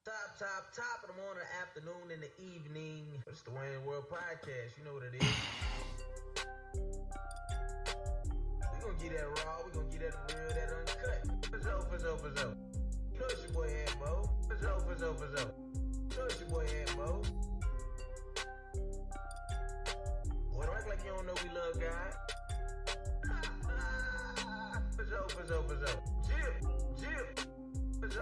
Top of the morning, afternoon, and the evening. It's the Wayne World Podcast. You know what it is. We gonna get that raw. We gonna get that real, that uncut. For so. You know it's your boy AntMoe. For so. You know it's your boy AntMoe. Boy, don't act like you don't know we love God. For so. Jip. For so.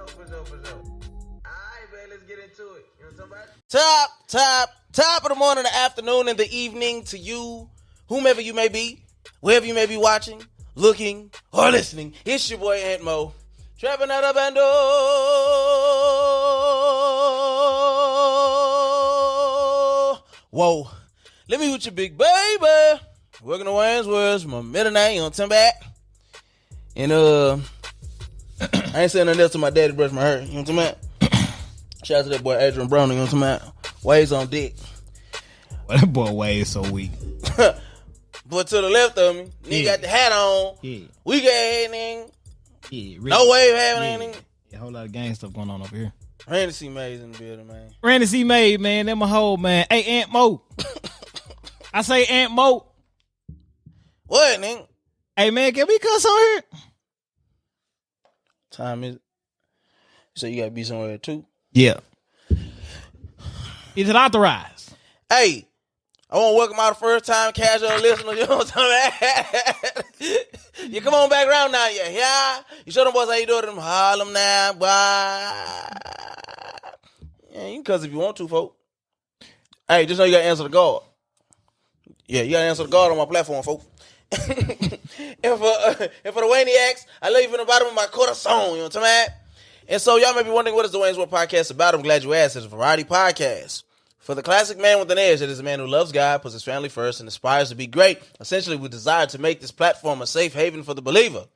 Alright, man, let's get into it. You know what I'm talking about? Top of the morning, the afternoon, and the evening to you, whomever you may be, wherever you may be watching, looking, or listening. It's your boy AntMoe, trapping out of bando. Whoa, let me with you, big baby. Working the Wayne's words, my middle name, you know what I'm talking about? And I ain't saying nothing else to my daddy brush my hair, you know what I'm talking about? Shout out to that boy Adrian Brown, you know what I'm talking about? Waves on dick. Well, that boy Wade is so weak. But to the left of me, nigga got the hat on. Yeah. We got anything. Yeah, really. No wave having anything. Yeah, a whole lot of gang stuff going on over here. Randy C made in the building, man. Randy C made, man. Them a whole man. Hey, AntMoe. I say AntMoe. What, nigga? Hey, man, can we cuss on here? Time is it? So you gotta be somewhere at 2? Yeah. Is it authorized? Hey, I want to welcome our first time casual listeners. You know what I'm talking about? You come on back around now. Yeah. You show them boys how you do it in Harlem now, boy. Yeah, you can cuss if you want to, folk. Hey, just know you got to answer the guard. Yeah, you got to answer the guard on my platform, folks. and for the Wayniacs, I love you from the bottom of my corazon. You know what I'm talking about? And so y'all may be wondering, what is the Wayne's World Podcast about? I'm glad you asked. It's a variety podcast. For the classic man with an edge, it is a man who loves God, puts his family first, and aspires to be great. Essentially, we desire to make this platform a safe haven for the believer.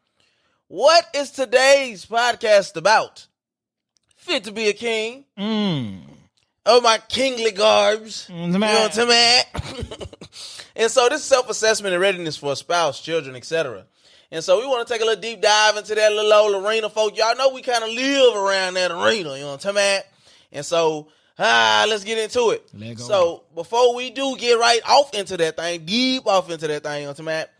What is today's podcast about? Fit to be a king. Oh, my kingly garbs. You know what I'm talking? And so this is self-assessment and readiness for a spouse, children, etc. And so we want to take a little deep dive into that little old arena, folks. Y'all know we kind of live around that arena, you know what I'm talking about? And so, let's get into it. So before we do get right off into that thing, deep off into that thing, you know what I'm talking about?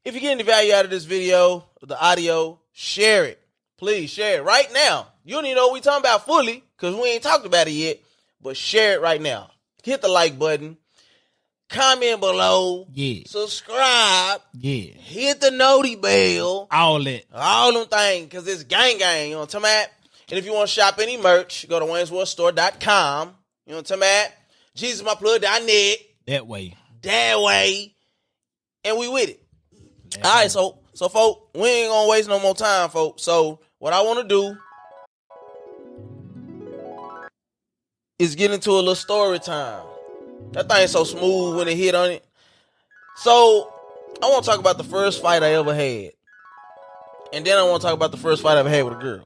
If you get any value out of this video, the audio, share it. Please share it right now. You don't even know what we talking about fully because we ain't talked about it yet, but share it right now. Hit the like button. Comment below. Yeah. Subscribe. Yeah. Hit the noti bell. All that. All them things, because it's gang, you know what I'm talking about? And if you want to shop any merch, go to waynesworldstore.com. You know what I'm talking about? JesusMyPlug.net. That way. And we with it. All right, so folk, we ain't going to waste no more time, folks. So what I want to do is get into a little story time. That thing's so smooth when it hit on it. So, I want to talk about the first fight I ever had. And then I want to talk about the first fight I ever had with a girl.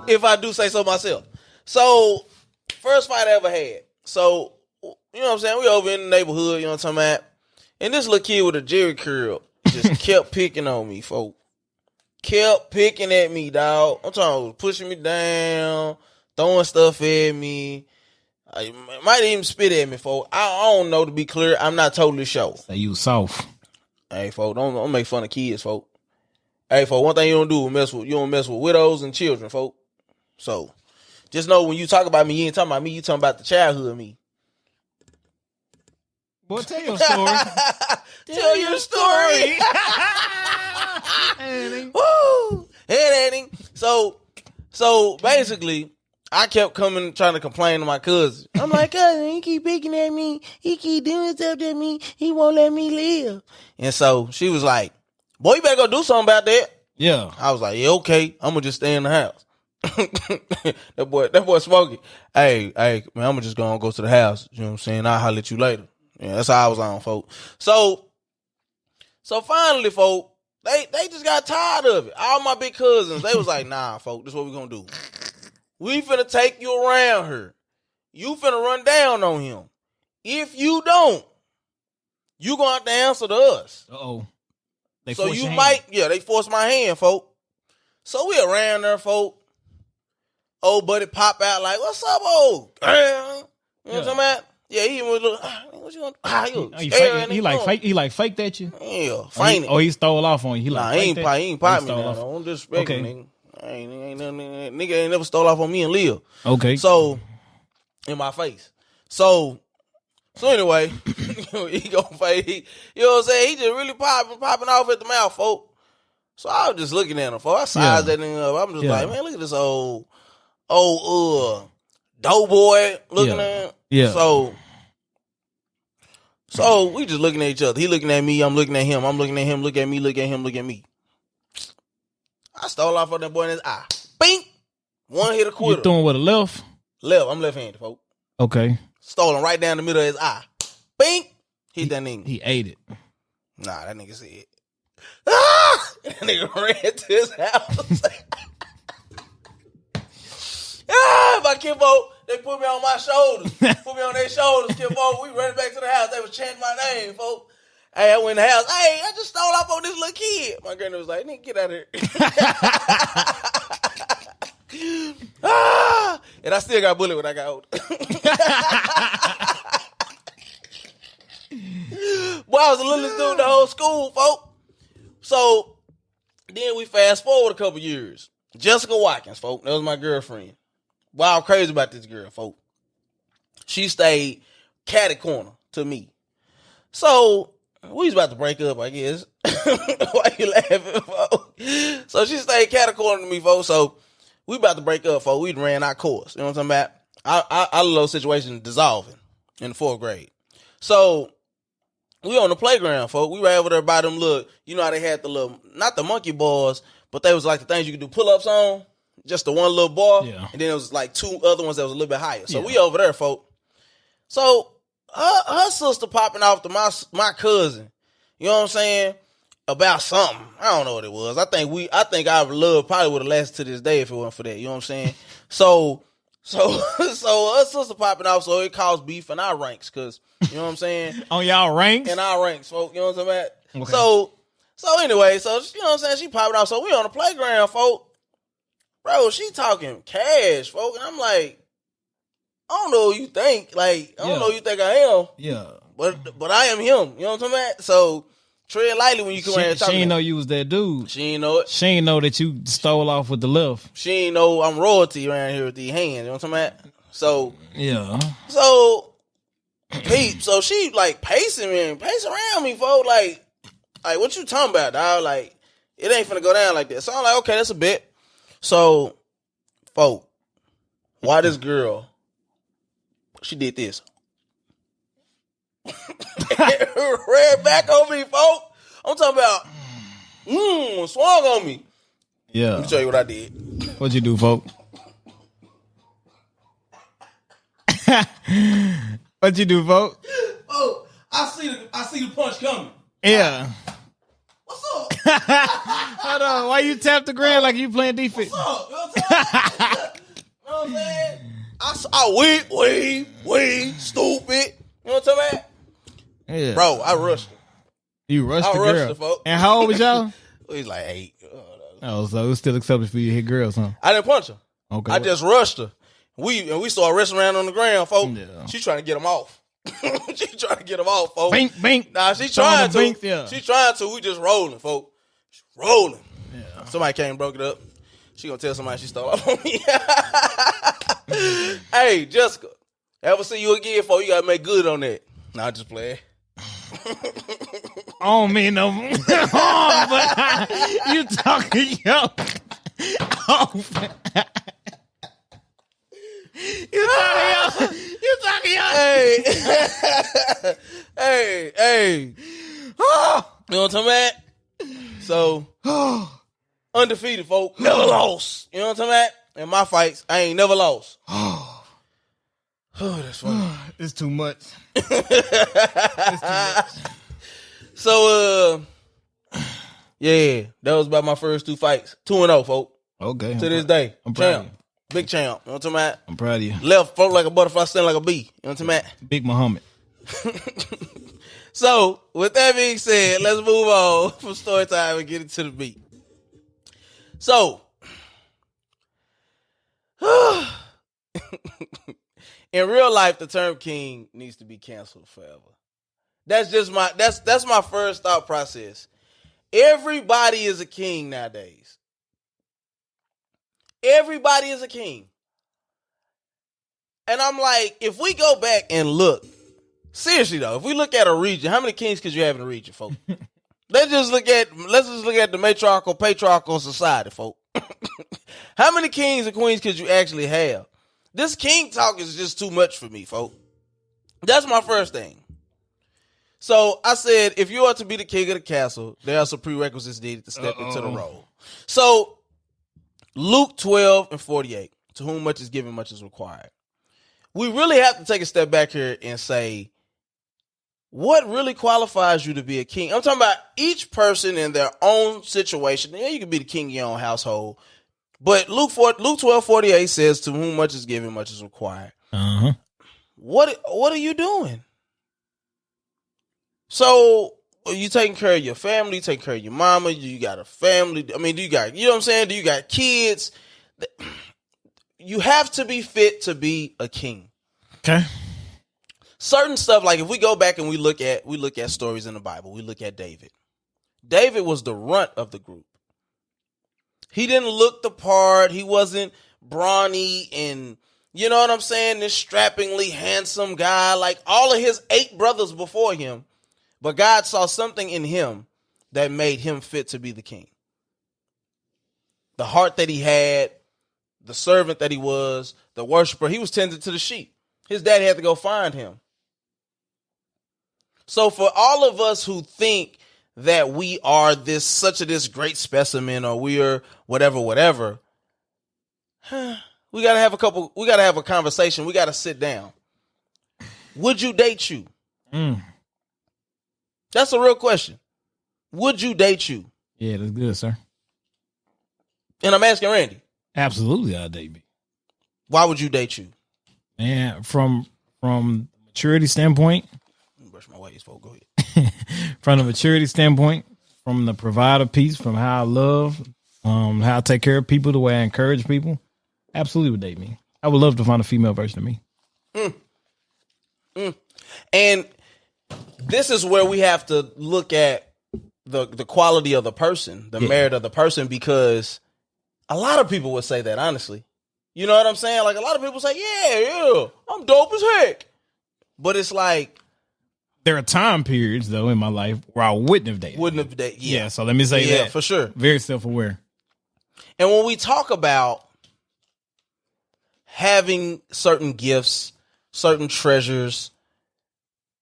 If I do say so myself. So, first fight I ever had. So, you know what I'm saying? We over in the neighborhood, you know what I'm talking about? And this little kid with a jerry curl just kept picking on me, folks. Kept picking at me, dog. I'm talking about pushing me down, throwing stuff at me. I might even spit at me, folks. I don't know, to be clear. I'm not totally sure. Say you soft. Hey, folks, don't make fun of kids, folks. Hey, folks, one thing you don't do is you don't mess with widows and children, folks. So, just know when you talk about me, you ain't talking about me. You talking about the childhood me. Boy, tell your story. Tell your story. Woo! Hey, So basically, I kept coming trying to complain to my cousin. I'm like, cousin, he keep picking at me. He keep doing stuff to me. He won't let me live. And so she was like, boy, you better go do something about that. Yeah. I was like, yeah, okay. I'm gonna just stay in the house. that boy Smokey. Hey, man, I'm gonna just go to the house. You know what I'm saying? I'll holler at you later. Yeah, that's how I was on, folks. So finally, folks, they just got tired of it. All my big cousins, they was like, nah, folks, this is what we gonna do. We finna take you around here. You finna run down on him. If you don't, you gonna have to answer to us. Uh-oh. So you might, they forced my hand, folks. So we around there, folk. Old buddy pop out like, "What's up, old girl?" You know what I'm talking about? Yeah, he was look. What you gonna? He like faked at you. Yeah, fainted. He stole off on you. He like he ain't pop me now. off. Don't disrespect me, nigga. Nigga ain't never stole off on me and Lil. Okay. So in my face. So anyway, he gonna fade. You know what I'm saying? He just really popping off at the mouth, folk. So I was just looking at him, folk. I sized that nigga up. I'm just like, man, look at this old doughboy looking at him. Yeah. So we just looking at each other. He looking at me. I'm looking at him. I'm looking at him. Look at me. Look at him. Look at me. I stole off on that boy in his eye. Bing! One hit a quitter. You throwing with a left? Left. I'm left-handed, folks. Okay. Stole him right down the middle of his eye. Bing! Hit that nigga. He ate it. Nah, that nigga said, "Ah!" That nigga ran to his house. My kinfolk, they put me on my shoulders. Put me on their shoulders, kinfolk. We ran back to the house. They was chanting my name, folks. Hey, I went in the house. Hey, I just stole off on this little kid. My granddad was like, "Nigga, get out of here." And I still got bullied when I got older. Boy, I was the littlest dude in the whole school, folks. So then we fast forward a couple years. Jessica Watkins, folks. That was my girlfriend. Boy, I'm crazy about this girl, folks. She stayed catty corner to me. So we was about to break up, I guess. Why you laughing, folks? So she stayed catty corner to me, folks. So we about to break up, folks. We ran our course. You know what I'm talking about? Our little situation dissolving in the 4th grade. So we on the playground, folks. We were over there by them little, you know how they had the little, not the monkey bars, but they was like the things you could do pull-ups on. Just the one little bar. Yeah. And then it was like 2 other ones that was a little bit higher. So we over there, folks. So her sister popping off to my cousin, you know what I'm saying, about something. I don't know what it was. I think our love probably would have lasted to this day if it wasn't for that. You know what I'm saying? So her sister popping off, so it caused beef in our ranks, cause you know what I'm saying. On y'all ranks? In our ranks, folks. You know what I'm saying? Okay. So anyway, you know what I'm saying. She popping off, so we on the playground, folks. Bro, she talking cash, folks, and I'm like, I don't know who you think. Like, I don't know who you think I am. Yeah. But I am him. You know what I'm talking about? So tread lightly when you come around talking. She ain't know you was that dude. She ain't know it. She ain't know that you stole off with the left. She ain't know I'm royalty around here with these hands. You know what I'm talking about? So yeah. So she like pacing around me, folks. Like what you talking about, dog? Like, it ain't finna go down like that. So I'm like, okay, that's a bit. So, folk, why this girl? She did this. Ran back on me, folk. I'm talking about, swung on me. Yeah. Let me show you what I did. What'd you do, folk? What'd you do, folk? Oh, I see the punch coming. Yeah. What's up? Hold on. Why you tap the ground like you playing defense? What's up? You know what I'm saying? I weak, stupid. You know what I'm talking about? Yeah. Bro, I rushed her. You rushed the girl. Her, folks. And how old was y'all? He's like 8. Oh, so it was still acceptable for you to hit girls, huh? I didn't punch her. Okay. I just rushed her. We started wrestling around on the ground, folks. Yeah. She trying to get them off. She trying to get them off, folks. Bink. Nah, she trying to. Bink, yeah. She trying to. We just rolling, folks. Rolling. Yeah. Somebody came and broke it up. She gonna tell somebody she stole off on me. Hey, Jessica, ever see you again, folks? You gotta make good on that. Nah, I just play. I don't mean no harm, but you talking yo. You talking yo. Hey. You know what I'm talking about? So, undefeated, folks. Never lost. You know what I'm talking about? In my fights, I ain't never lost. Oh, that's funny. It's too much. So, yeah, that was about my first 2 fights. 2-0, folks. Okay. To this day. I'm proud of you. Big champ. You know what I'm talking about? I'm proud of you. Left, float like a butterfly, stand like a bee. You know what I'm talking about? Big Muhammad. So, with that being said, let's move on from story time and get into the beat. So, In real life, the term king needs to be canceled forever. That's just that's my first thought process. Everybody is a king nowadays. Everybody is a king. And I'm like, if we go back and look, seriously though, if we look at a region, how many kings could you have in a region, folks? Let's just look at the matriarchal, patriarchal society, folks. How many kings and queens could you actually have? This king talk is just too much for me, folks. That's my first thing. So I said, if you are to be the king of the castle, there are some prerequisites needed to step into the role. So Luke 12:48, to whom much is given, much is required. We really have to take a step back here and say, what really qualifies you to be a king? I'm talking about each person in their own situation. Yeah, you can be the king of your own household. But Luke 12:48 says, to whom much is given, much is required. Uh-huh. What are you doing? So you taking care of your family, you taking care of your mama, you got a family. I mean, do you got, you know what I'm saying? Do you got kids? You have to be fit to be a king. Okay. Certain stuff, like if we go back and we look at stories in the Bible, we look at David. David was the runt of the group. He didn't look the part. He wasn't brawny and, you know what I'm saying, this strappingly handsome guy like all of his 8 brothers before him. But God saw something in him that made him fit to be the king. The heart that he had, the servant that he was, the worshiper. He was tending to the sheep. His daddy had to go find him. So for all of us who think that we are this great specimen, or we are whatever, we gotta have a conversation. We gotta sit down. Would you date you? That's a real question. Would you date you? Yeah, that's good, sir. And I'm asking Randy. Absolutely, I'll date me. Why would you date you? Man, from maturity standpoint. Let me brush my ways, folks. Go ahead. From the maturity standpoint, from the provider piece, from how I love, how I take care of people, the way I encourage people, absolutely would date me. I would love to find a female version of me. And this is where we have to look at the quality of the person, the merit of the person, because a lot of people would say that, honestly. You know what I'm saying? Like, a lot of people say, yeah, I'm dope as heck. But it's like, there are time periods, though, in my life where I wouldn't have dated. Yeah, so let me say that. Yeah, for sure. Very self-aware. And when we talk about having certain gifts, certain treasures,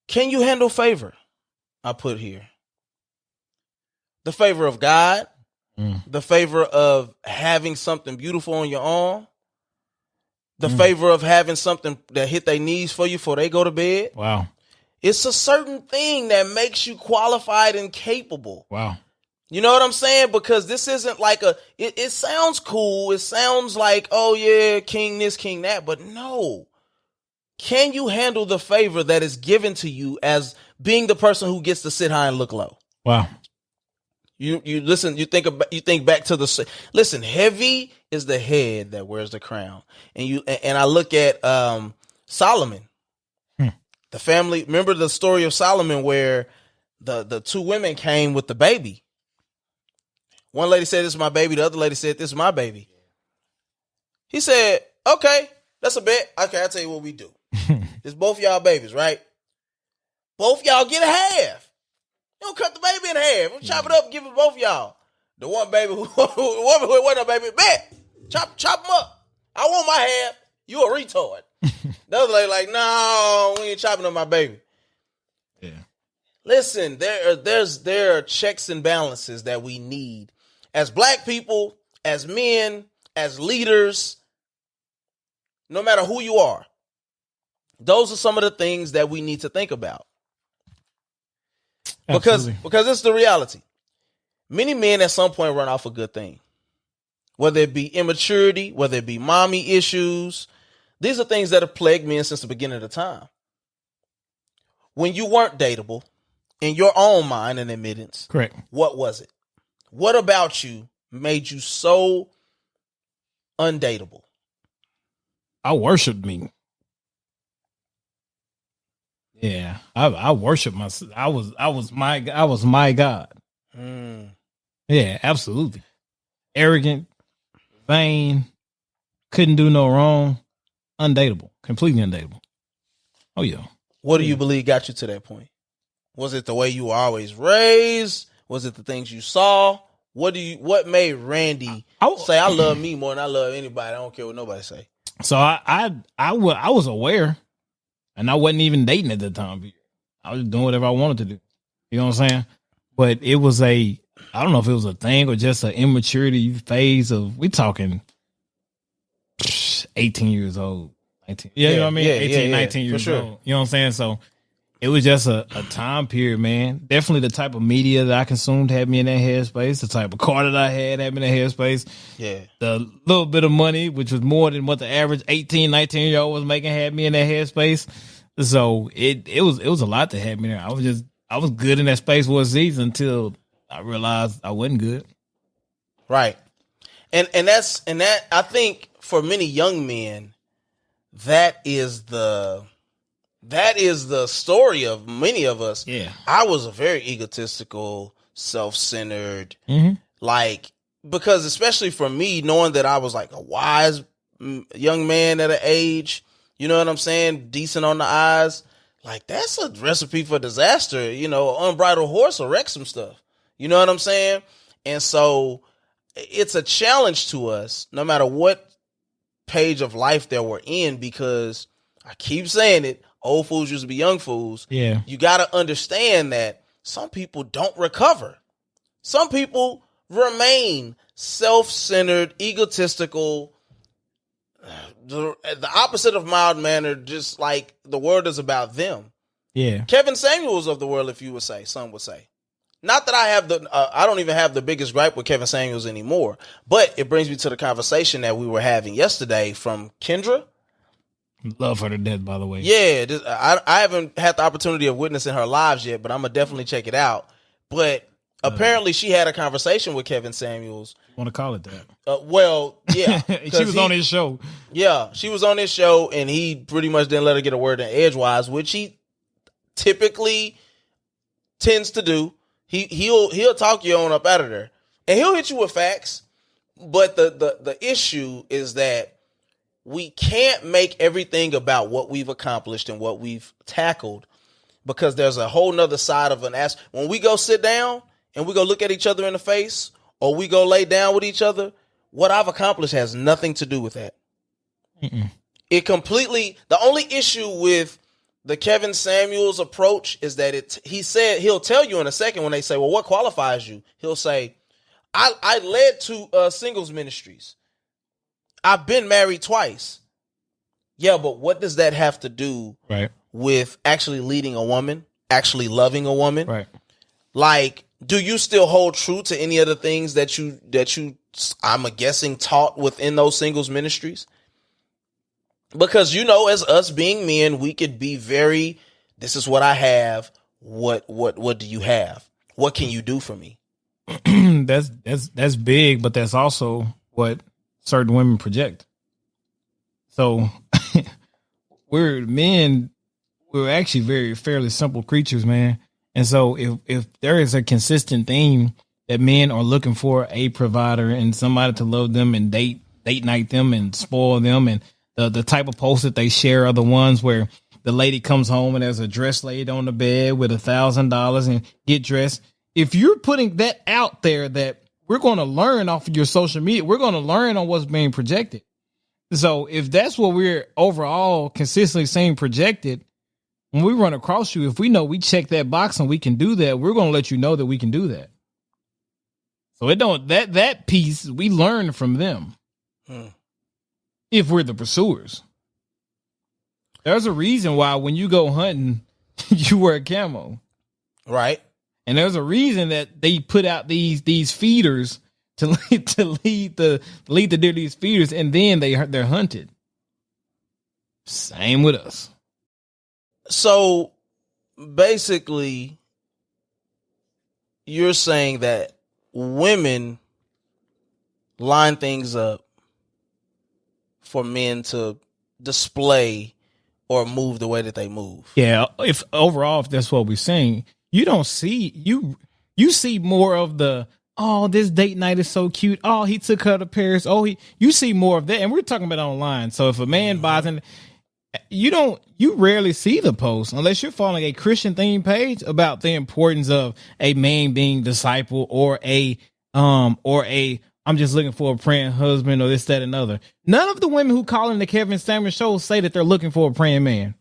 can you handle favor? I put here. The favor of God, the favor of having something beautiful on your arm, the favor of having something that hit their knees for you before they go to bed. Wow. It's a certain thing that makes you qualified and capable. Wow. You know what I'm saying? Because this isn't like it sounds cool. It sounds like, oh yeah, king this, king that. But no. Can you handle the favor that is given to you as being the person who gets to sit high and look low? Wow. You listen, you think back to listen, heavy is the head that wears the crown. And I look at Solomon. The family, remember the story of Solomon where the 2 women came with the baby. One lady said, this is my baby. The other lady said, this is my baby. He said, okay, that's a bet. Okay, I'll tell you what we do. It's both y'all babies, right? Both y'all get a half. You don't cut the baby in half. We'll chop it up and give it both y'all. The one baby who wasn't a baby, bet. Chop them up. I want my half. You a retard. The other lady like, no, we ain't chopping up my baby. Yeah. Listen, there are checks and balances that we need as black people, as men, as leaders, no matter who you are. Those are some of the things that we need to think about. Because it's the reality. Many men at some point run off a good thing. Whether it be immaturity, whether it be mommy issues. These are things that have plagued men since the beginning of time. When you weren't dateable, in your own mind and admittance, correct. What was it? What about you made you so undateable? I worshiped me. Yeah, I worship myself. I was my God. Yeah, absolutely. Arrogant, vain, couldn't do no wrong, undateable, completely undateable. Oh yeah. What do you believe got you to that point? Was it the way you were always raised? Was it the things you saw? What made Randy say I love me more than I love anybody? I don't care what nobody say. So I was aware, and I wasn't even dating at the time. I was doing whatever I wanted to do. You know what I'm saying? But it was I don't know if it was a thing or just an immaturity phase of, we talking 18 years old. 19. Yeah, you know what I mean? 18, 19 years old. You know what I'm saying? So it was just a time period, man. Definitely the type of media that I consumed had me in that headspace. The type of car that I had me in that headspace. Yeah. The little bit of money, which was more than what the average 18, 19-year-old was making, had me in that headspace. So it was a lot that had me there. I was good in that space for a season until I realized I wasn't good. Right. And that I think for many young men, that is the story of many of us. Yeah. I was a very egotistical, self-centered, because especially for me, knowing that I was like a wise young man at an age, you know what I'm saying? Decent on the eyes. Like, that's a recipe for disaster. You know, an unbridled horse will wreck some stuff. You know what I'm saying? And so it's a challenge to us, no matter what page of life that we're in, because I keep saying it, old fools used to be young fools. Yeah. You got to understand that some people don't recover. Some people remain self-centered, egotistical, the opposite of mild-mannered, just like the world is about them. Yeah. Kevin Samuels of the world, if you would say, some would say. Not that I have I don't even have the biggest gripe with Kevin Samuels anymore, but it brings me to the conversation that we were having yesterday from Kendra. Love her to death, by the way. Yeah, I haven't had the opportunity of witnessing her lives yet, but I'm going to definitely check it out. But apparently she had a conversation with Kevin Samuels. Want to call it that? Well, yeah. She was on his show. Yeah, she was on his show, and he pretty much didn't let her get a word in edgewise, which he typically tends to do. He'll talk you on up out of there, and he'll hit you with facts. But the issue is that we can't make everything about what we've accomplished and what we've tackled, because there's a whole nother side of an ass. When we go sit down and we go look at each other in the face, or we go lay down with each other, what I've accomplished has nothing to do with that. It completely, the only issue with the Kevin Samuels approach is that he said, he'll tell you in a second when they say, well, what qualifies you? He'll say, I led two singles ministries. I've been married twice. Yeah, but what does that have to do with actually leading a woman, actually loving a woman? Right. Like, do you still hold true to any of the things that you I'm guessing taught within those singles ministries? Because, you know, as us being men, we could be very, this is what I have. What do you have? What can you do for me? That's big, but that's also what certain women project. So we're men, we're actually fairly simple creatures, man. And so if there is a consistent theme that men are looking for a provider and somebody to love them and date night them and spoil them, and the type of posts that they share are the ones where the lady comes home and there's a dress laid on the bed with $1,000 and get dressed. If you're putting that out there, that we're going to learn off of your social media, we're going to learn on what's being projected. So if that's what we're overall consistently seeing projected, when we run across you, if we know we check that box and we can do that, we're going to let you know that we can do that. So that piece we learn from them. If we're the pursuers. There's a reason why when you go hunting, you wear camo. Right. And there's a reason that they put out these feeders to lead the deer to these feeders, and then they're hunted. Same with us. So basically, you're saying that women line things up for men to display or move the way that they move. Yeah, if that's what we're saying, you don't see you see more of the, oh, this date night is so cute. Oh, he took her to Paris. Oh, you see more of that, and we're talking about online. So if a man buys in, you rarely see the post unless you're following a Christian themed page about the importance of a man being disciple or a I'm just looking for a praying husband or this, that, and other. None of the women who call in the Kevin Samuels show say that they're looking for a praying man.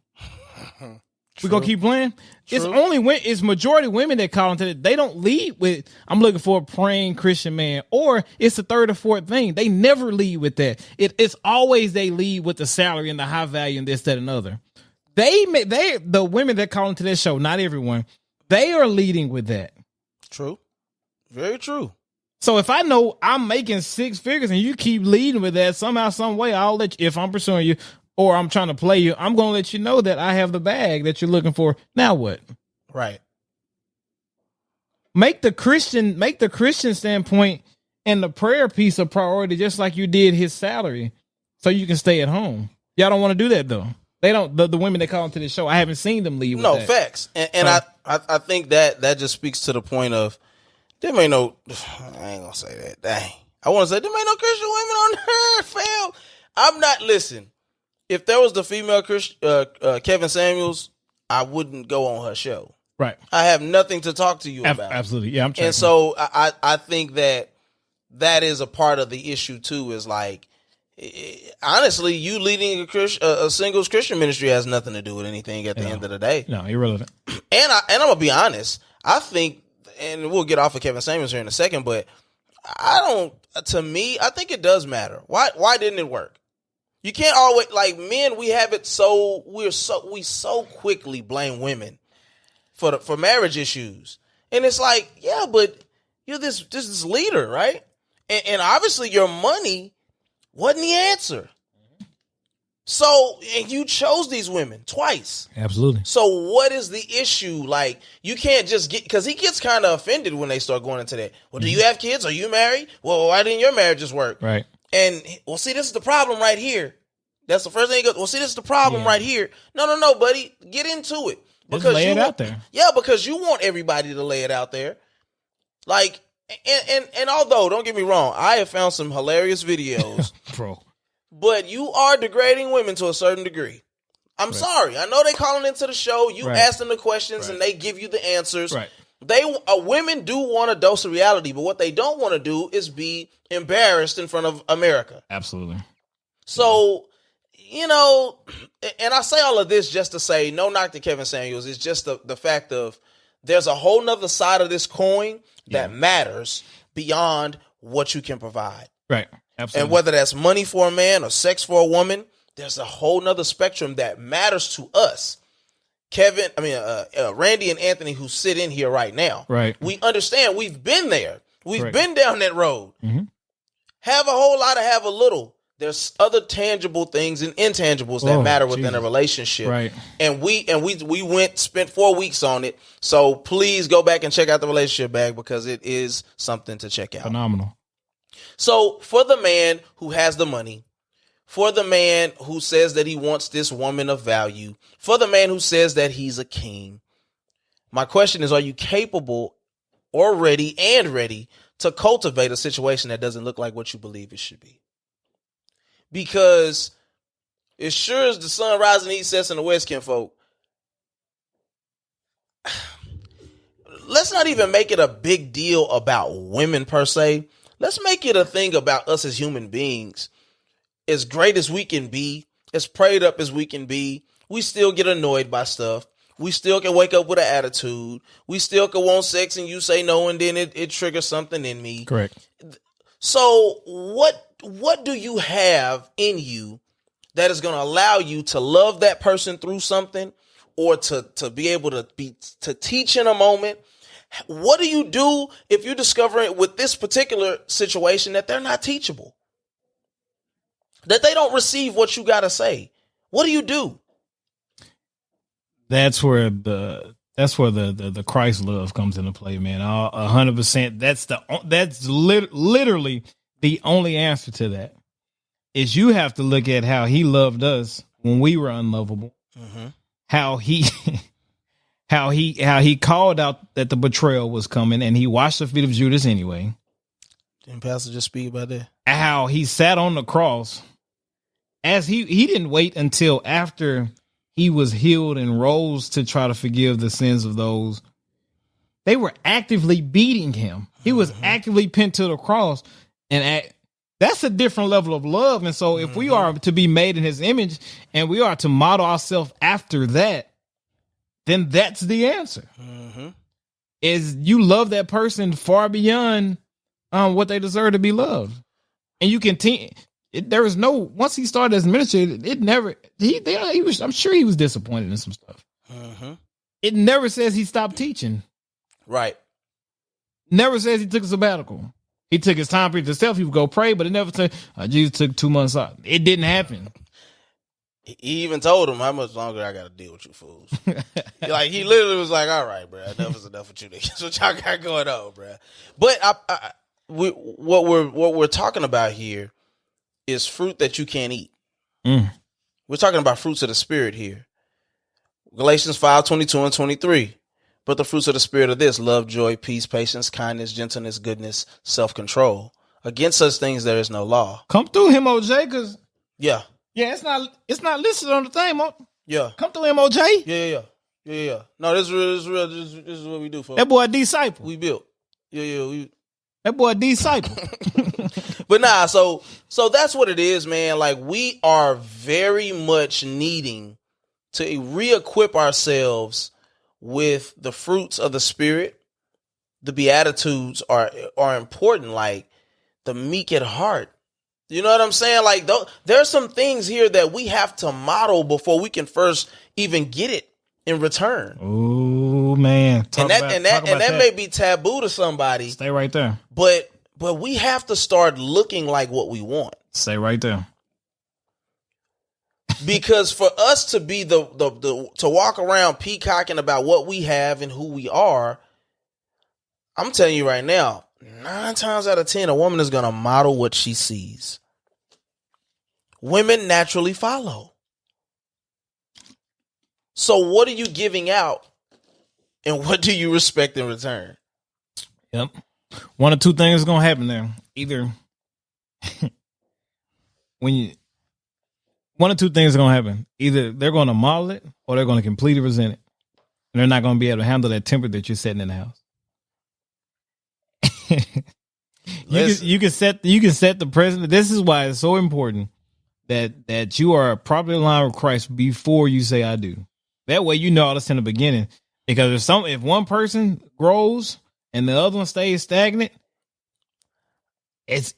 We gonna keep playing. True. It's majority women that call into it. They don't lead with, I'm looking for a praying Christian man, or it's the third or fourth thing. They never lead with that. It's always they lead with the salary and the high value and this, that, and other. The women that call into this show, not everyone, they are leading with that. True. Very true. So if I know I'm making six figures and you keep leading with that somehow, some way, I'll let you, if I'm pursuing you or I'm trying to play you, I'm going to let you know that I have the bag that you're looking for. Now what? Right. Make the Christian standpoint and the prayer piece a priority, just like you did his salary, so you can stay at home. Y'all don't want to do that though. They don't. The women that call into this show, I haven't seen them lead with that. No, facts. And I think that just speaks to the point of, there ain't no, I ain't gonna say that. Dang. I want to say, there ain't no Christian women on there, fam. I'm not, listen, if there was the female Kevin Samuels, I wouldn't go on her show. Right. I have nothing to talk to you about. Absolutely. Yeah, I'm checking. And so I think that is a part of the issue too, is like, honestly, you leading a singles Christian ministry has nothing to do with anything at the end of the day. No, irrelevant. And I'm gonna be honest. I think, and we'll get off of Kevin Samuels here in a second, but to me, I think it does matter. Why didn't it work? You can't always, like, men, we have it we so quickly blame women for marriage issues. And it's like, yeah, but you're this leader, right? And obviously your money wasn't the answer. So, and you chose these women twice. Absolutely. So what is the issue? Like, you can't just because he gets kind of offended when they start going into that. Well, do you have kids? Are you married? Well, why didn't your marriages work? Right. And, well, see, this is the problem right here. That's the first thing he goes, well, see, this is the problem right here. No, buddy. Get into it. Because just lay it out there. Yeah, because you want everybody to lay it out there. Like, and although, don't get me wrong, I have found some hilarious videos. Bro. But you are degrading women to a certain degree. I'm sorry. I know they calling into the show. You ask them the questions and they give you the answers. Right. Women do want a dose of reality, but what they don't want to do is be embarrassed in front of America. Absolutely. So, and I say all of this just to say, no knock to Kevin Samuels. It's just the fact of, there's a whole nother side of this coin that matters beyond what you can provide. Right. Absolutely. And whether that's money for a man or sex for a woman, there's a whole nother spectrum that matters to us. Randy and Anthony, who sit in here right now, right? We understand. We've been there. We've been down that road. Mm-hmm. Have a whole lot, have a little. There's other tangible things and intangibles that matter within a relationship. Right. And we spent 4 weeks on it. So please go back and check out the relationship bag, because it is something to check out. Phenomenal. So for the man who has the money, for the man who says that he wants this woman of value, for the man who says that he's a king, my question is, are you capable or ready to cultivate a situation that doesn't look like what you believe it should be? Because as sure as the sun rises in the east, sets in the west, kinfolk, let's not even make it a big deal about women per se. Let's make it a thing about us as human beings. As great as we can be, as prayed up as we can be, we still get annoyed by stuff. We still can wake up with an attitude. We still can want sex and you say no, and then it triggers something in me. Correct. So what do you have in you that is going to allow you to love that person through something, or to be able to teach in a moment? What do you do if you're discovering with this particular situation that they're not teachable, that they don't receive what you got to say? What do you do? That's where the Christ love comes into play, man. 100%. That's literally the only answer to that. Is you have to look at how he loved us when we were unlovable, how he how he called out that the betrayal was coming, and he washed the feet of Judas anyway. Didn't Pastor just speak about that? How he sat on the cross, as he didn't wait until after he was healed and rose to try to forgive the sins of those. They were actively beating him. He was actively pinned to the cross, and that's a different level of love. And so if we are to be made in his image and we are to model ourselves after that, then that's the answer. Is you love that person far beyond what they deserve to be loved. And you continue. There was no, once he started as minister, it never, he was, I'm sure he was disappointed in some stuff. It never says he stopped teaching. Right. Never says he took a sabbatical. He took his time for himself. He would go pray, but it never said Jesus took 2 months off. It didn't happen. He even told him, how much longer I got to deal with you fools. Like, he literally was like, all right, bro, enough is enough with you niggas. What y'all got going on, bro? But what we're talking about here is fruit that you can't eat. We're talking about fruits of the Spirit here. Galatians 5:22 and 23. But the fruits of the Spirit are this: love, joy, peace, patience, kindness, gentleness, goodness, self-control. Against such things there is no law. Come through him, OJ, because yeah, it's not listed on the thing. Yeah, come through him, OJ. Yeah. No, this is real. This is what we do, folks. That boy a disciple. We built. That boy a disciple. But nah, so that's what it is, man. Like, we are very much needing to re-equip ourselves with the fruits of the Spirit. The Beatitudes are important, like the meek at heart. You know what I'm saying? Like, there's some things here that we have to model before we can first even get it in return. Oh man. That may be taboo to somebody. Stay right there. But we have to start looking like what we want. Stay right there. Because for us to be to walk around peacocking about what we have and who we are, I'm telling you right now, 9 times out of 10, a woman is going to model what she sees. Women naturally follow. So what are you giving out, and what do you respect in return? Yep. One of two things is going to happen there. Either one of two things are going to happen. Either they're going to model it, or they're going to completely resent it. And they're not going to be able to handle that temper that you're setting in the house. You can set the precedent. This is why it's so important that you are properly aligned with Christ before you say I do. That way you know all this in the beginning. Because if one person grows and the other one stays stagnant, it's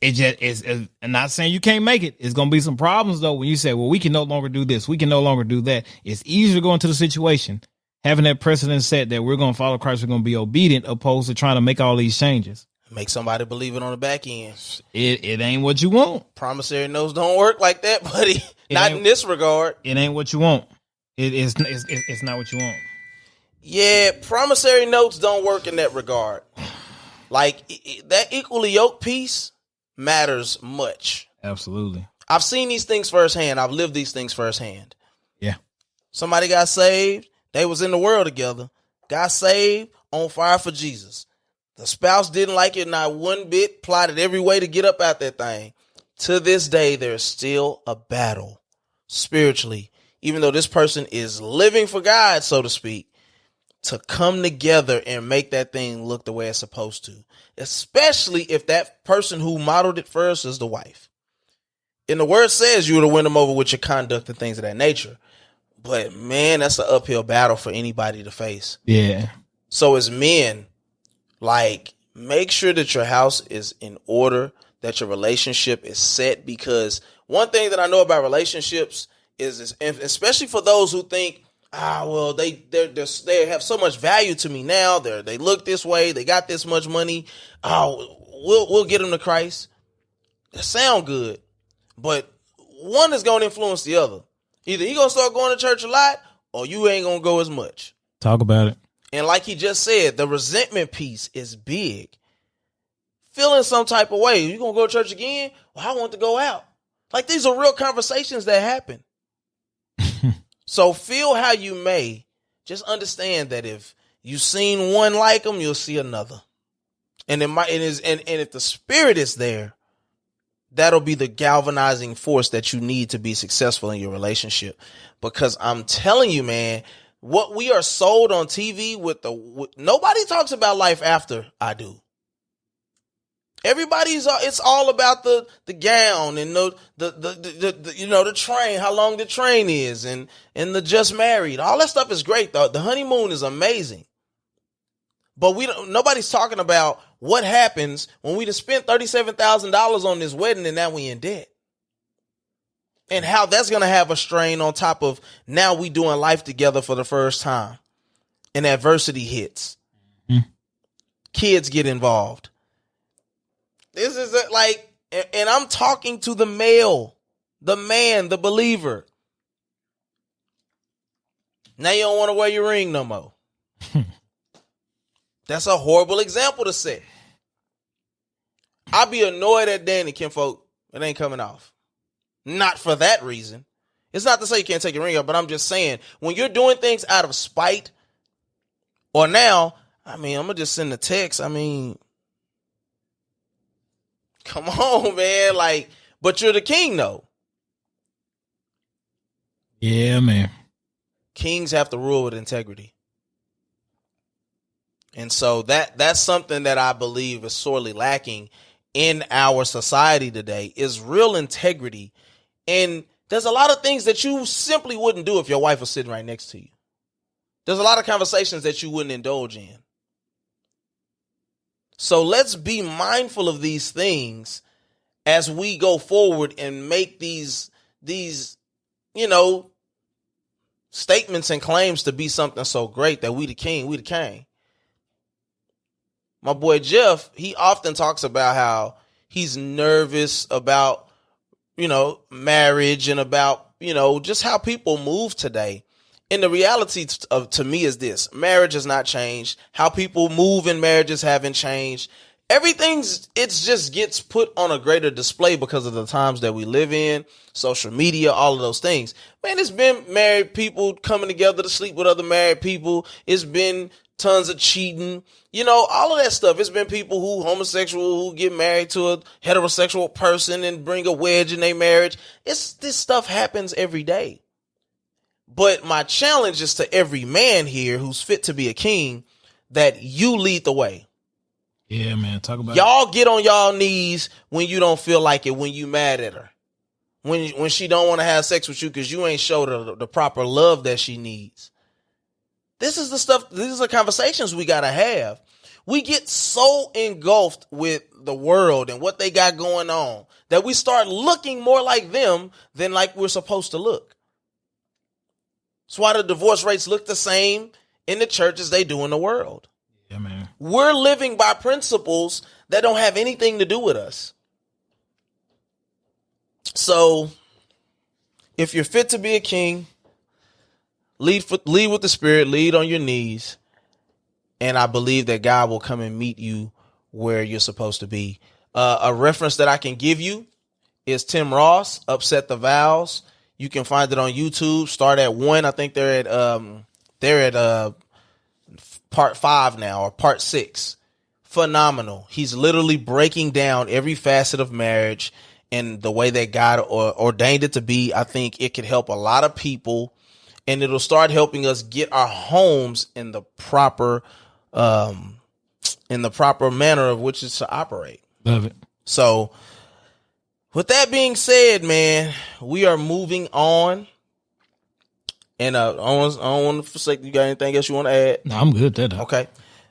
I'm not saying you can't make it. It's gonna be some problems though when you say, well, we can no longer do this, we can no longer do that. It's easier to go into the situation having that precedent set that we're gonna follow Christ, we're gonna be obedient, opposed to trying to make all these changes. Make somebody believe it on the back end. It ain't what you want. Promissory notes don't work like that, buddy. Not in this regard. It ain't what you want. It's not what you want. Yeah, promissory notes don't work in that regard. Like, that equally yoked piece matters much. Absolutely. I've seen these things firsthand. I've lived these things firsthand. Yeah. Somebody got saved. They was in the world together. Got saved, on fire for Jesus. The spouse didn't like it not one bit, plotted every way to get up out that thing. To this day, there's still a battle spiritually, even though this person is living for God, so to speak, to come together and make that thing look the way it's supposed to, especially if that person who modeled it first is the wife. And the word says you were to win them over with your conduct and things of that nature. But man, that's an uphill battle for anybody to face. Yeah. So as men, like, make sure that your house is in order, that your relationship is set, because one thing that I know about relationships is especially for those who think, well, they have so much value to me now. They look this way. They got this much money. We'll get them to Christ. That sound good, but one is going to influence the other. Either he gonna start going to church a lot, or you ain't gonna go as much. Talk about it. And like he just said, the resentment piece is big. Feeling some type of way. You gonna go to church again? Well, I want to go out. Like, these are real conversations that happen. So feel how you may, just understand that if you've seen one like them, you'll see another. And if the spirit is there, that'll be the galvanizing force that you need to be successful in your relationship. Because I'm telling you, man, what we are sold on TV nobody talks about life after I do. It's all about the gown and the train, how long the train is, and the just married. All that stuff is great. The honeymoon is amazing. But nobody's talking about what happens when we just spent $37,000 on this wedding and now we in debt. And how that's going to have a strain on top of now we doing life together for the first time. And adversity hits. Mm-hmm. Kids get involved. This is and I'm talking to the male, the man, the believer. Now you don't want to wear your ring no more. That's a horrible example to set. I'd be annoyed at Danny, kinfolk. It ain't coming off. Not for that reason. It's not to say you can't take your ring off, but I'm just saying, when you're doing things out of spite, or now, I'm going to just send a text. Come on, man. But you're the king, though. Yeah, man. Kings have to rule with integrity. And so that's something that I believe is sorely lacking in our society today, is real integrity. And there's a lot of things that you simply wouldn't do if your wife was sitting right next to you. There's a lot of conversations that you wouldn't indulge in. So let's be mindful of these things as we go forward and make these statements and claims to be something so great that we the king. My boy Jeff, he often talks about how he's nervous about, marriage and about, just how people move today. And the reality to me is this: marriage has not changed. How people move in marriages haven't changed. It just gets put on a greater display because of the times that we live in, social media, all of those things. Man, it's been married people coming together to sleep with other married people. It's been tons of cheating, all of that stuff. It's been people homosexual who get married to a heterosexual person and bring a wedge in their marriage. This stuff happens every day. But my challenge is to every man here who's fit to be a king, that you lead the way. Yeah, man. Talk about y'all get on y'all knees when you don't feel like it, when you mad at her, when she don't want to have sex with you because you ain't showed her the proper love that she needs. This is the stuff. These are conversations we got to have. We get so engulfed with the world and what they got going on that we start looking more like them than like we're supposed to look. That's why the divorce rates look the same in the church as they do in the world. Yeah, man. We're living by principles that don't have anything to do with us. So if you're fit to be a king, lead with the Spirit, lead on your knees. And I believe that God will come and meet you where you're supposed to be. A reference that I can give you is Tim Ross, Upset the Vows. You can find it on YouTube. Start at 1. I think they're at part 5 now, or part 6. Phenomenal. He's literally breaking down every facet of marriage and the way that God ordained it to be. I think it could help a lot of people, and it'll start helping us get our homes in the proper manner of which it's to operate. Love it. So with that being said, man, we are moving on. And I don't want to forsake. You got anything else you want to add? No, I'm good at that. Okay.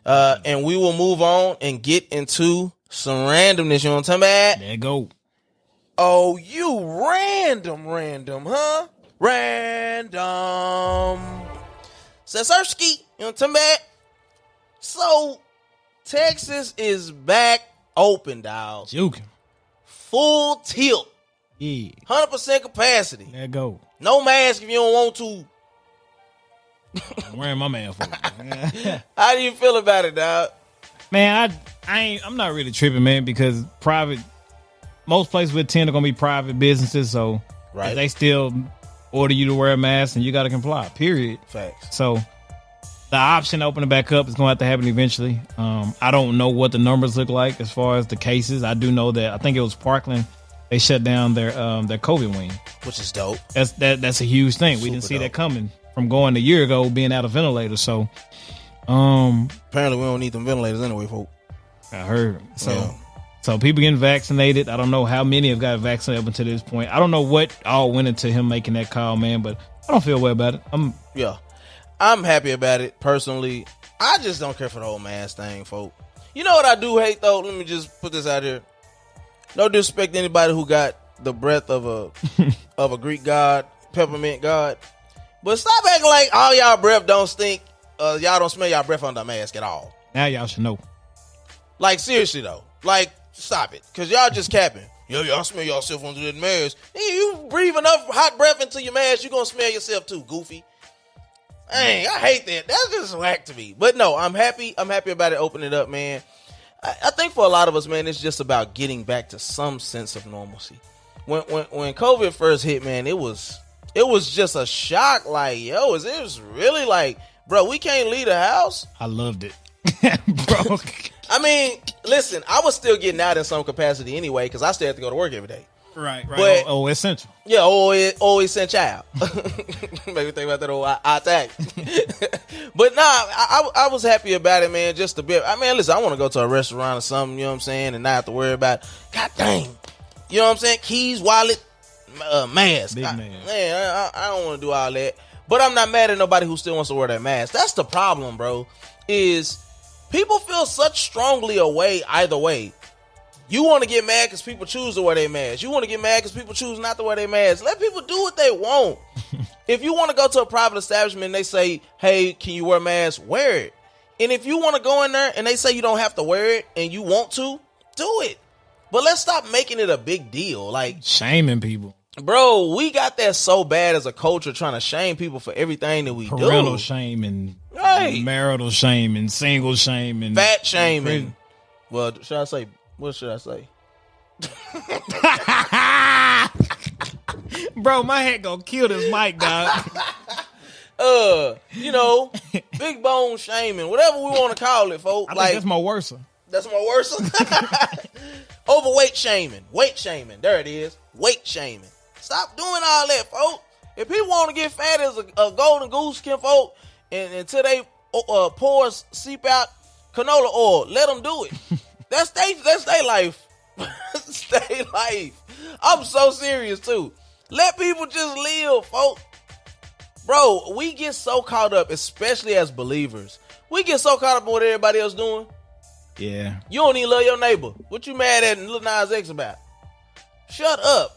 And we will move on and get into some randomness. You know what I'm talking about? There you go. Oh, you random, huh? Random. Sasserski. You know what I'm talking about? So, Texas is back open, dog. Joking. Full tilt. Yeah. 100% capacity. There you go. No mask if you don't want to. I'm wearing my man for it. How do you feel about it, dog? Man, I'm not really tripping, man, because most places we attend are gonna be private businesses, so right. they still order you to wear a mask and you got to comply, period. Facts. So the option to open it back up is going to have to happen eventually. I don't know what the numbers look like as far as the cases. I do know that I think it was Parkland. They shut down their COVID wing, which is dope. That's a huge thing. We didn't see that coming from going a year ago being out of ventilators. So apparently we don't need them ventilators anyway, folks. I heard. So people getting vaccinated. I don't know how many have got vaccinated up until this point. I don't know what all went into him making that call, man, but I don't feel well about it. I'm happy about it personally. I just don't care for the whole mask thing, folks. You know what I do hate though? Let me just put this out here. No disrespect to anybody who got the breath of a Greek god, peppermint god. But stop acting like all y'all breath don't stink. Y'all don't smell y'all breath under a mask at all. Now y'all should know. Like seriously though. Like stop it. Cause y'all just capping. Yo, y'all smell yourself under that mask. You breathe enough hot breath into your mask, you gonna smell yourself too, goofy. Dang, I hate that. That's just whack to me. But no, I'm happy. I'm happy about it opening it up, man. I think for a lot of us, man, it's just about getting back to some sense of normalcy. When COVID first hit, man, it was just a shock. Like, yo, it was really like, bro, we can't leave the house. I loved it, bro. I mean, listen, I was still getting out in some capacity anyway because I still have to go to work every day. Right. But, essential. Yeah, always essential. Make me think about that old I tag. But nah, I was happy about it, man. Just a bit. I mean, listen, I want to go to a restaurant or something, you know what I'm saying, and not have to worry about, God dang, you know what I'm saying, keys, wallet, mask. Big man, I don't want to do all that. But I'm not mad at nobody who still wants to wear that mask. That's the problem, bro, is people feel such strongly away either way. You want to get mad because people choose to wear their mask. You want to get mad because people choose not to wear their mask. Let people do what they want. If you want to go to a private establishment and they say, hey, can you wear a mask? Wear it. And if you want to go in there and they say you don't have to wear it and you want to, do it. But let's stop making it a big deal. Like shaming people. Bro, we got that so bad as a culture trying to shame people for everything that we do. Parental shame and marital shame and single shame and fat shaming. Well, should I say... What should I say? Bro, my head gonna kill this mic, dog. Big bone shaming, whatever we want to call it, folks. I think that's more worse. That's more worse. Overweight shaming, weight shaming. There it is, weight shaming. Stop doing all that, folks. If people want to get fat as a golden goose, kinfolk, and until they pores seep out canola oil, let them do it. That's their life. Stay life. I'm so serious too. Let people just live, folks. Bro, we get so caught up, especially as believers. We get so caught up in what everybody else doing. Yeah. You don't even love your neighbor. What you mad at Lil Nas X about? Shut up.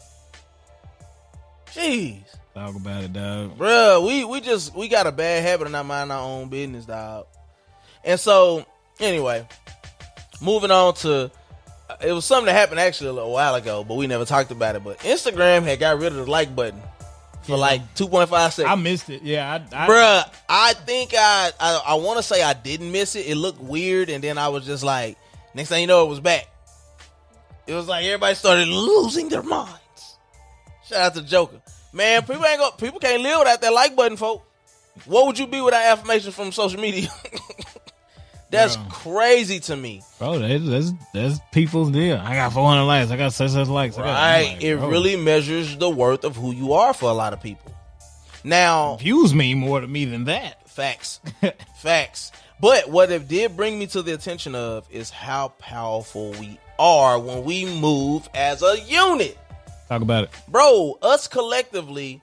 Jeez. Talk about it, dog. Bro, we got a bad habit of not minding our own business, dog. And so, anyway, moving on to, it was something that happened actually a little while ago, but we never talked about it. But Instagram had got rid of the like button for like 2.5 seconds. I missed it. Yeah. Bruh, I think I want to say I didn't miss it. It looked weird. And then I was just like, next thing you know, it was back. It was like everybody started losing their minds. Shout out to Joker. Man, people can't live without that like button, folks. What would you be without affirmation from social media? That's crazy to me. Bro, that's people's deal. I got 400 likes. I got such likes. Right. It really measures the worth of who you are for a lot of people. Now, views mean more to me than that. Facts. Facts. But what it did bring me to the attention of is how powerful we are when we move as a unit. Talk about it. Bro, us collectively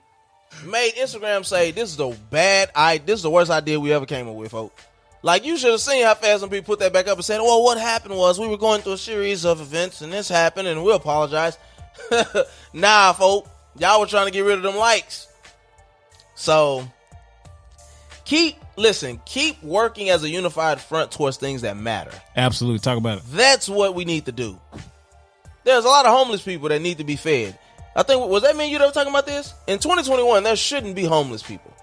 made Instagram say this is the worst idea we ever came up with, folks. Like, you should have seen how fast some people put that back up and said, well, what happened was we were going through a series of events and this happened and we apologize. Nah, folk. Y'all were trying to get rid of them likes. So, keep working as a unified front towards things that matter. Absolutely. Talk about it. That's what we need to do. There's a lot of homeless people that need to be fed. I think, was that me you that were talking about this? In 2021, there shouldn't be homeless people.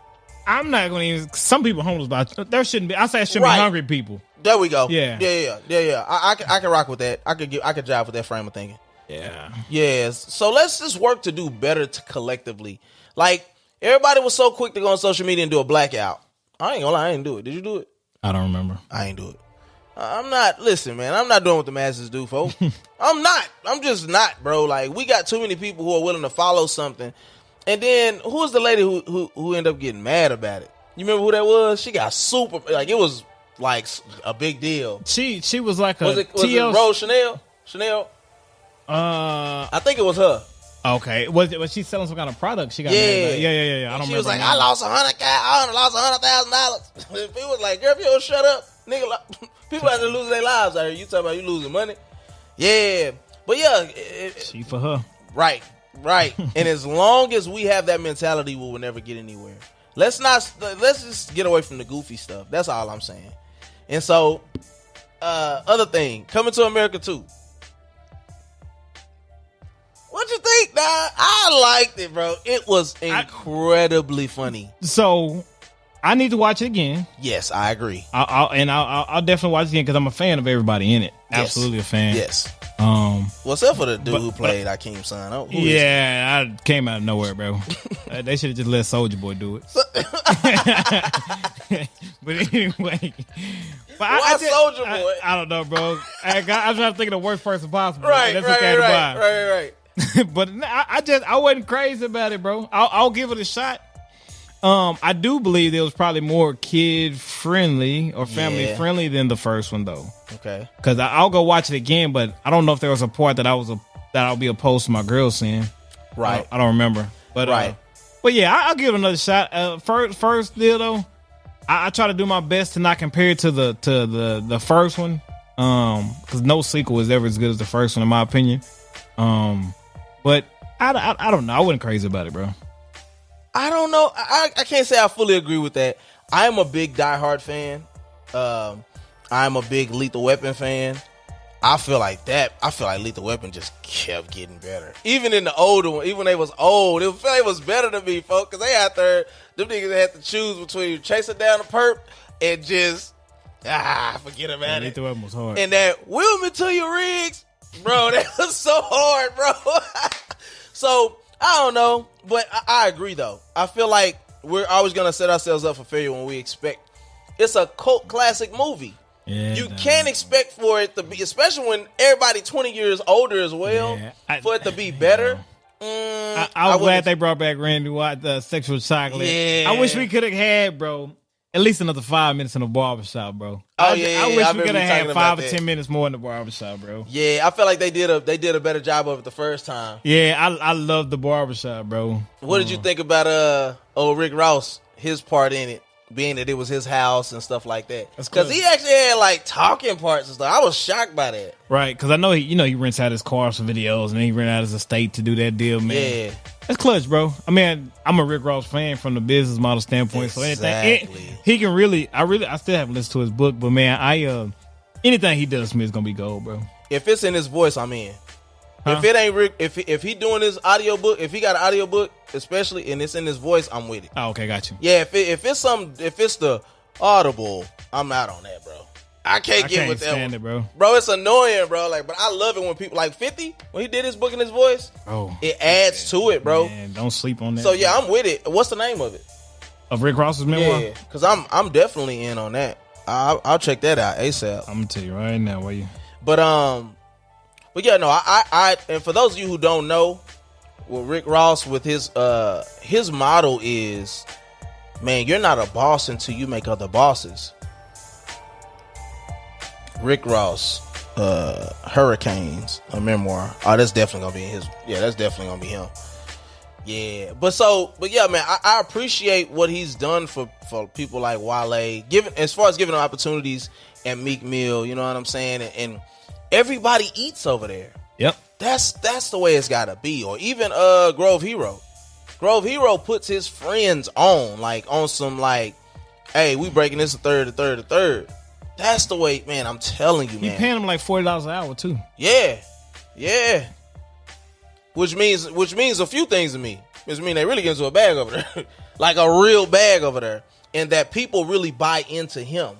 I'm not going to even... Some people homeless, but there shouldn't be... I say it shouldn't be hungry people. There we go. Yeah. I can rock with that. I could jive with that frame of thinking. Yeah. Yes. So let's just work to do better collectively. Like, Everybody was so quick to go on social media and do a blackout. I ain't gonna lie, I ain't do it. Did you do it? I don't remember. I ain't do it. I'm not, listen, man, I'm not doing what the masses do, folks. I'm not. I'm just not, bro. Like, we got too many people who are willing to follow something. And then, who was the lady who ended up getting mad about it? You remember who that was? She got super, like, it was, like, a big deal. She was like a was it Rose Chanel? Chanel? I think it was her. Okay. Was she selling some kind of product? She got mad about it. Yeah. I don't remember. She was like, I lost $100,000. People was like, girl, if you don't shut up, nigga, people out there losing their lives out here. You talking about you losing money? Yeah. But yeah. She for her. Right. And as long as we have that mentality, we will never get anywhere. Let's just get away from the goofy stuff. That's all I'm saying. And so, other thing, Coming to America 2. What you think, dog? I liked it, bro. It was incredibly funny. So, I need to watch it again. Yes, I agree. I'll definitely watch it again because I'm a fan of everybody in it. Yes. Absolutely a fan. Yes. Except for the dude who played Akeem's son. I came out of nowhere, bro. They should have just let Soulja Boy do it. But anyway, why Soulja Boy? I don't know, bro. I'm trying to think of the worst person possible. Right. But I wasn't crazy about it, bro. I'll give it a shot. I do believe it was probably more kid friendly or family friendly than the first one, though. Okay. Because I'll go watch it again, but I don't know if there was a part that I'll be opposed to my girl seeing. Right. I don't remember. But but yeah, I'll give it another shot. First deal though, I try to do my best to not compare it to the first one. Because no sequel is ever as good as the first one, in my opinion. But I don't know. I wasn't crazy about it, bro. I don't know. I can't say I fully agree with that. I am a big Die Hard fan. I'm a big Lethal Weapon fan. I feel like Lethal Weapon just kept getting better. Even in the older one, even when they was old, it was better to me, folks. Because they out there, them niggas had to choose between chasing down a perp and just, forget about it. Lethal Weapon was hard. And that, wheel me to your rigs. Bro, that was so hard, bro. So, I don't know. But I agree, though. I feel like we're always going to set ourselves up for failure when we expect. It's a cult classic movie. Yeah, you can't expect for it to be, especially when everybody 20 years older as well, for it to be better. I'm glad they brought back Randy White, the sexual chocolate. Yeah. I wish we could have had, bro, at least another 5 minutes in the barbershop, bro. I wish we could have had 5 or 10 minutes more in the barbershop, bro. Yeah, I feel like they did a better job of it the first time. Yeah, I love the barbershop, bro. What did you think about Rick Ross, his part in it? Being that it was his house and stuff like that. Because he actually had like talking parts and stuff. I was shocked by that. Right, because I know he rents out his cars for videos and then he rent out his estate to do that deal, man. Yeah. That's clutch, bro. I mean, I'm a Rick Ross fan from the business model standpoint. Exactly. So anything he can really, I still haven't listened to his book, but man, anything he does to me is gonna be gold, bro. If it's in his voice, I'm in. If it ain't Rick, if he doing his audiobook, if he got an audiobook, especially, and it's in his voice, I'm with it. Oh, okay, got you. Yeah, if it's the Audible, I'm out on that, bro. I can't get with that one. It, bro. Bro, it's annoying, bro. Like, but I love it when people like 50 when he did his book in his voice. Oh, it adds to it, bro. Man, don't sleep on that. So yeah, I'm with it. What's the name of it? Of Rick Ross's memoir? Yeah, because I'm definitely in on that. I'll check that out ASAP. I'm gonna tell you right now, where you. But yeah, no, I and for those of you who don't know, what Rick Ross with his motto is, man, you're not a boss until you make other bosses. Rick Ross, Hurricanes, a memoir. Oh, that's definitely gonna be his. Yeah, that's definitely gonna be him. Yeah, but yeah, man, I appreciate what he's done for people like Wale, as far as giving them opportunities and Meek Mill. You know what I'm saying? And everybody eats over there. Yep. That's the way it's gotta be. Or even Grove Hero. Grove Hero puts his friends on some like, hey, we breaking this a third. That's the way, man. I'm telling you, man. He paying them like $40 an hour too. Yeah. Which means a few things to me. Which means they really get into a bag over there, like a real bag over there, and that people really buy into him.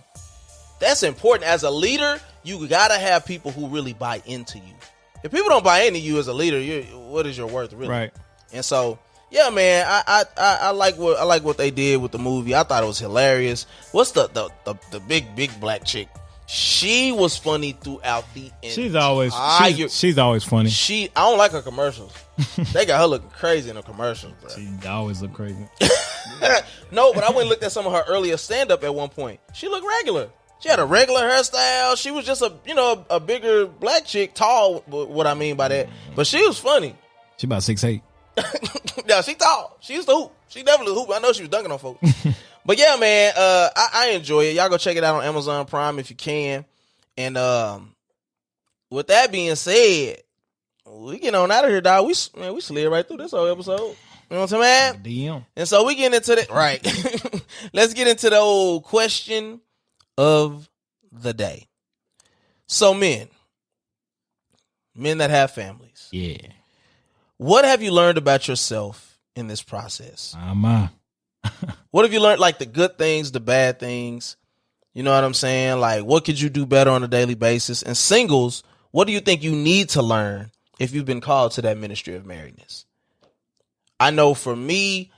That's important as a leader. You gotta have people who really buy into you. If people don't buy into you as a leader, what is your worth really? Right. And so, Yeah, man, I like what they did with the movie. I thought it was hilarious. What's the big black chick? She was funny throughout the entire. She's always funny. I don't like her commercials. They got her looking crazy in her commercials, bro. She always look crazy. No, but I went and looked at some of her earlier stand up at one point. She looked regular. She had a regular hairstyle. She was just a bigger black chick, tall. What I mean by that, but she was funny. She about 6'8". Yeah, she tall. She used to hoop. She definitely hoop. I know she was dunking on folks. But yeah, man, I enjoy it. Y'all go check it out on Amazon Prime if you can. And with that being said, we get on out of here, dog. We slid right through this whole episode. You know what I'm saying, man? Damn. And so we get into the right. Let's get into the old question of the day. So men that have families. Yeah. What have you learned about yourself in this process? What have you learned, like the good things, the bad things? You know what I'm saying? Like, what could you do better on a daily basis? And singles, what do you think you need to learn if you've been called to that ministry of marriedness? I know for me,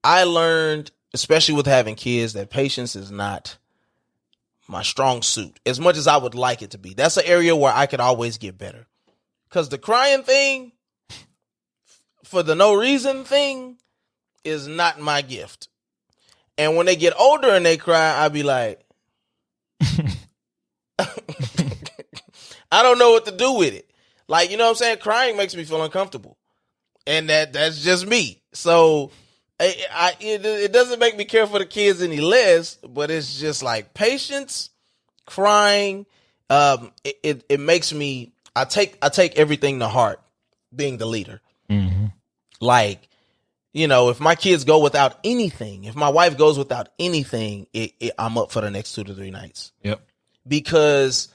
I learned, especially with having kids, that patience is not my strong suit as much as I would like it to be. That's an area where I could always get better. Because the crying thing, for the no reason thing, is not my gift. And when they get older and they cry, I'll be like, I don't know what to do with it. Like, you know what I'm saying? Crying makes me feel uncomfortable. And that's just me. So it doesn't make me care for the kids any less, but it's just like patience, crying. It makes me, I take everything to heart, being the leader. Mm-hmm. Like, you know, if my kids go without anything, if my wife goes without anything, I'm up for the next 2 to 3 nights. Yep. Because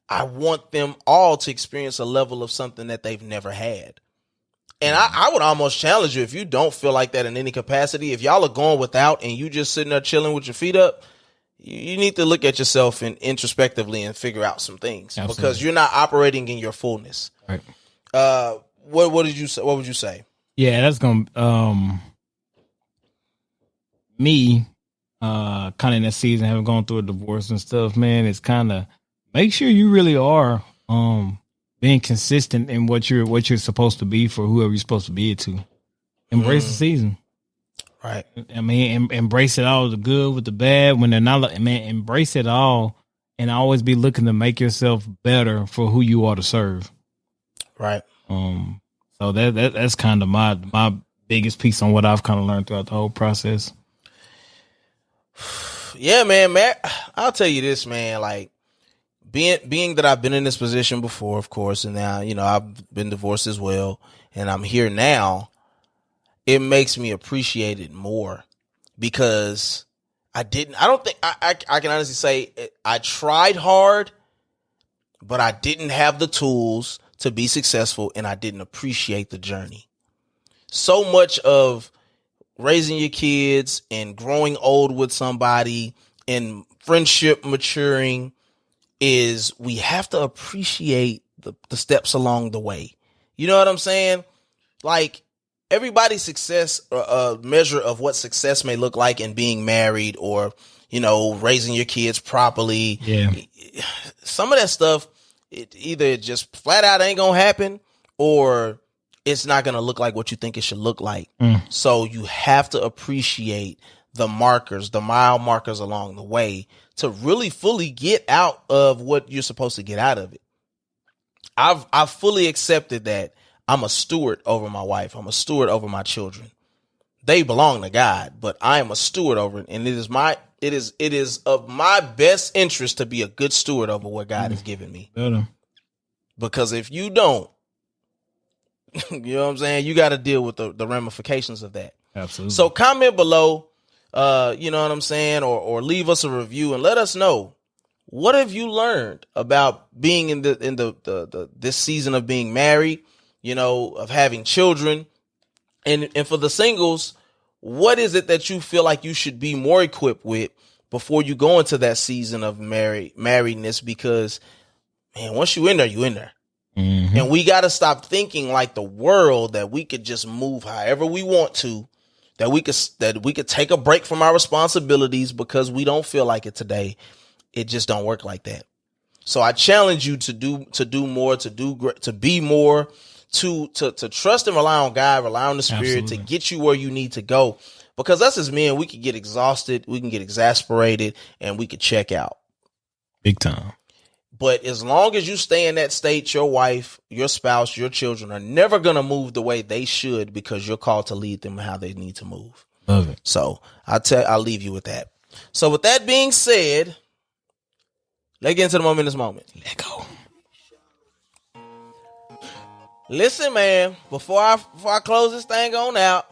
I want them all to experience a level of something that they've never had. And I would almost challenge you, if you don't feel like that in any capacity, if y'all are going without and you just sitting there chilling with your feet up, you need to look at yourself and introspectively and figure out some things. Absolutely. Because you're not operating in your fullness. Right. What would you say? Yeah, that's gonna me kind of in that season, having gone through a divorce and stuff, man. It's kind of make sure you really are being consistent in what you're supposed to be for whoever you're supposed to be it to. Embrace the season, right? I mean, embrace it all, the good with the bad. When they're not, man, embrace it all, and always be looking to make yourself better for who you are to serve. Right. So that's kind of my biggest piece on what I've kind of learned throughout the whole process. Yeah, man, I'll tell you this, man, like being that I've been in this position before, of course, and now, you know, I've been divorced as well, and I'm here now, it makes me appreciate it more because I don't think I can honestly say I tried hard, but I didn't have the tools to be successful, and I didn't appreciate the journey. So much of raising your kids and growing old with somebody and friendship maturing is we have to appreciate the steps along the way. You know what I'm saying? Like everybody's success, a measure of what success may look like in being married or, you know, raising your kids properly. Yeah. Some of that stuff, it either just flat out ain't gonna happen or it's not gonna look like what you think it should look like. So you have to appreciate the markers, the mile markers along the way to really fully get out of what you're supposed to get out of it. I've fully accepted that I'm a steward over my wife. I'm a steward over my children. They belong to God, but I am a steward over it. And it is of my best interest to be a good steward over what God has given me. Because if you don't, you know what I'm saying? You got to deal with the ramifications of that. Absolutely. So comment below, you know what I'm saying? Or leave us a review and let us know, what have you learned about being in this season of being married, you know, of having children, and for the singles, what is it that you feel like you should be more equipped with before you go into that season of marriedness? Because man, once you in there, you in there. And we got to stop thinking like the world, that we could just move however we want to, that we could take a break from our responsibilities because we don't feel like it today. It just don't work like that. So I challenge you to do more, to be more, to trust and rely on God, rely on the Spirit to get you where you need to go. Because us as men, we could get exhausted, we can get exasperated, and we could check out. Big time. But as long as you stay in that state, your wife, your spouse, your children are never going to move the way they should, because you're called to lead them how they need to move. Love it. So I'll leave you with that. So with that being said, let's get into the Momentous Moment. Let go. Listen, man, before I close this thing on out,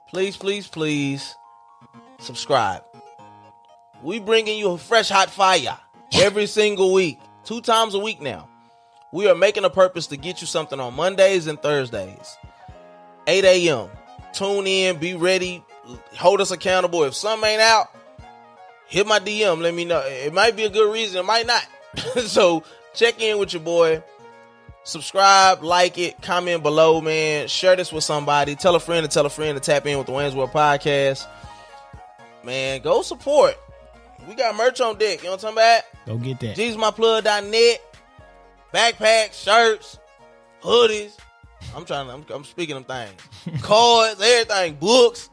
please subscribe. We bringing you a fresh hot fire every single week, 2 times a week now. We are making a purpose to get you something on Mondays and Thursdays, 8 a.m. Tune in, be ready, hold us accountable. If something ain't out, hit my DM, let me know. It might be a good reason, it might not. So check in with your boy. Subscribe, like it, comment below, man. Share this with somebody. Tell a friend to tap in with the Wayne's World Podcast. Man, go support. We got merch on deck. You know what I'm talking about? Go get that. JesusMyPlug.net. Backpacks, shirts, hoodies. I'm speaking them things. Cards, everything, books.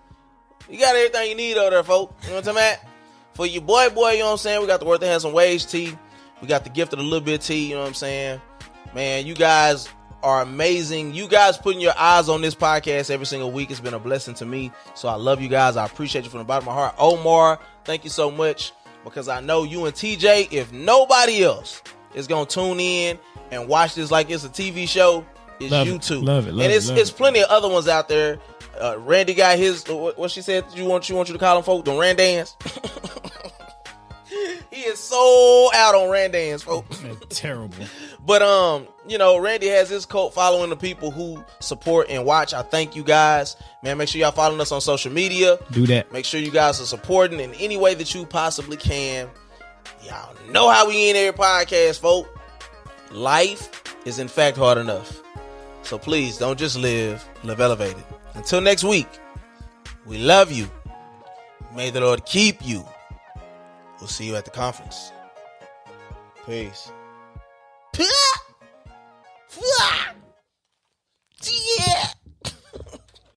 You got everything you need over there, folks. You know what I'm talking about? For your boy, you know what I'm saying? We got the Worth the Handsome Wage tee. We got the Gift of the Little Bit tee. You know what I'm saying? Man, you guys are amazing. You guys putting your eyes on this podcast every single week. It's been a blessing to me. So I love you guys. I appreciate you from the bottom of my heart. Omar, thank you so much, because I know you and TJ, if nobody else is going to tune in and watch this like it's a TV show, it's love you it. too. Love it. And it's plenty of other ones out there. Randy got his, what she said, you want you to call them, folks, the Randans. He is so out on Randans, folks. That's terrible. But Randy has his cult following the people who support and watch. I thank you guys, man. Make sure y'all following us on social media. Do that. Make sure you guys are supporting in any way that you possibly can. Y'all know how we end every podcast, folks. Life is in fact hard enough. So please don't just live elevated. Until next week, we love you. May the Lord keep you. We'll see you at the conference. Peace.